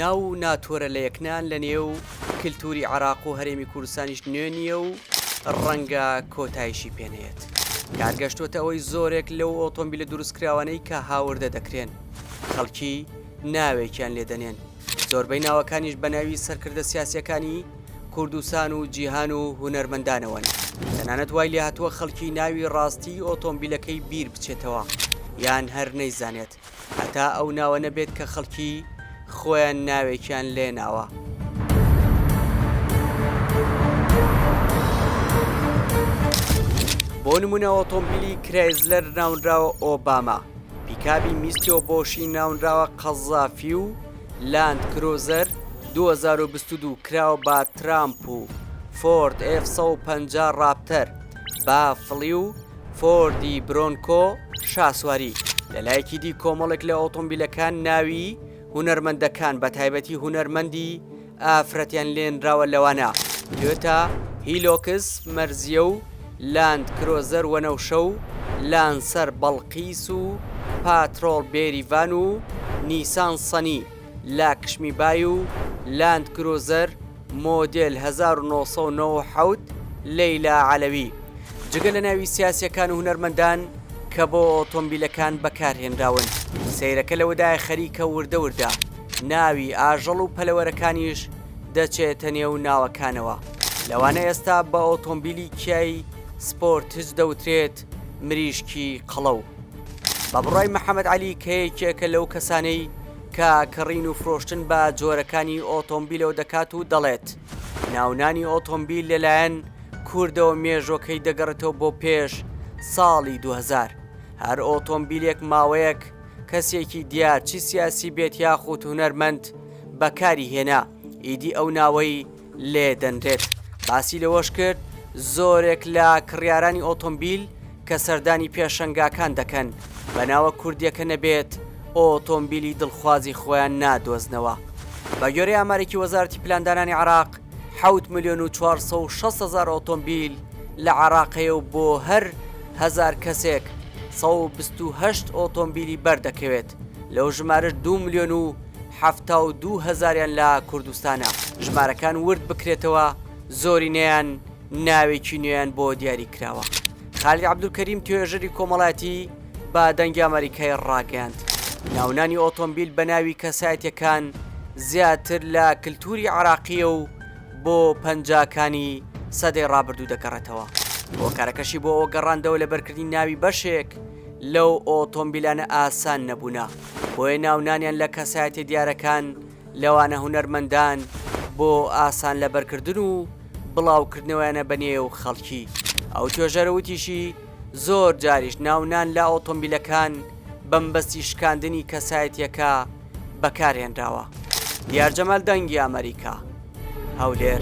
ناو ناتۆرە لە یەکنان لە نێو کللتوری عراق و هەرێمی کوردستانیش نوێ نییە و ڕەنگە کۆتایشی پێنێت. کارگەشتوتە ئەوەی زۆرێک لەو ئۆتۆمبیلە دروستکراوانەی کە هاوردە دەکرێن خەڵکی ناوێکیان لێدەنێن. زۆربەی ناوەکانیش بە ناوی سەرکردە سیاسیەکانی کوردستان و جیهان و هونەرمەندانەوەن. تەنانەت وای لێ هاتووە خەڵکی ناوی ڕاستی ئۆتۆمبیلەکەی بیر بچێتەوە یان هەر نەیزانێت، هەتا ئەو ناوە نەبێت کە خەڵکی خۆیان ناوێکیان لێناوە. بۆ نمونە ئۆتۆمبیلی کرایزلەر ناونراوە ئۆباما، پیکابی میستیۆبۆشی ناونراوە قەزافی و لاند کرۆزەر 2022 کراوە با ترامپ و فۆرد F-150 ڕاپتەر با فڵی و فۆردی برۆنکۆ شاسواری. لەلایەکی دی کۆمەڵێک لە ئۆتۆمبیلەکان ناوی هونەرمەندەکان بە تایبەتی هونەرمەندی ئافرەتیان لێنراوە لەوانە: توێتە هیلۆکس مەرزیە و لاند کرۆزەر وەنەوشە و لانسەر بەڵقیس و پاترۆڵ بێریڤان و نیسان سەنی لاکشمیبای و لاند کرۆزەر مۆدێل 1997 لەیلا عەلەوی. جگە لە ناوی سیاسیەکان و هونەرمەندان کە بۆ ئۆتۆمبیلەکان بەکارهێنراون، سەیرەکە لەوەدای خەریکە وردە وردە ناوی ئاژەڵ و پەلەوەرەکانیش دەچێتە نێو ناوەکانەوە. لەوانە ئێستا بە ئۆتۆمبیلی کیای سپۆرتج دەوترێت مریشکی قەڵە و. بە بڕای محەممەد عەلی کە یەکێکە لەو کەسانەی کە کڕین و فرۆشتن بە جۆرەکانی ئۆتۆمبیلەوە دەکات و دەڵێت ناونانی ئۆتۆمبیل لەلایەن کوردەوە مێژۆکەی دەگەڕێتەوە بۆ پێش ساڵی 2000. هەر ئۆتۆمبیلێک ماوەیەک کەسێکی دیار چی سیاسی بێت یاخود هونەرمەند بەکاری هێنا ئیدی ئەو ناوەی لێ دەنرێت. باسی لەوەش کرد زۆرێک لە کڕیارانی ئۆتۆمبیل کە سەردانی پێشەنگاکان دەکەن بە ناوە کوردیەکە نەبێت ئۆتۆمبیلی دڵخوازی خۆیان نادۆزنەوە. بە گوێرەی ئامارێکی وەزارەتی پلاندانانی عراق 7,460,000 ئۆتۆمبیل لە عراقەیە و بۆ هەر 1000 کەسێک 128 ئۆتۆمبیلی بەردەکەوێت. لەو ژمارەش 2,072,000 لە کوردستانە. ژمارەکان ورد بکرێتەوە زۆرینەیان ناوێکی نوێیان بۆ دیاری کراوە. خالید عەبدولکەریم توێژەری کۆمەڵایەتی بە دەنگی ئەمریکای ڕاگەیاند ناونانی ئۆتۆمبیل بە ناوی کەسایەتیەکان زیاتر لە کللتوری عراقیە و بۆ پەنجاکانی سەدەی ڕابردوو دەگەڕێتەوە. بۆ کارەکەشی بۆ ئەوە گەڕاندەوە لە بەرکردی ناوی بەشێک لەو ئۆتۆمبیلانە ئاسان نەبوونا، بۆیە ناونانیان لە کەسایەتی دیارەکان لەوانە هونەرمەندان بۆ ئاسان لە بەرکردن و بڵاوکردنەوەیانە بەنێو خەڵکی. ئەو توێژەرە وتیشی زۆر جاریش ناونان لە ئۆتۆمبیلەکان بەمبەستی شکاندنی کەسایەتیەکە بەکارهێنراوە. دیار جەمال دەنگی ئەمریکا، هەولێر.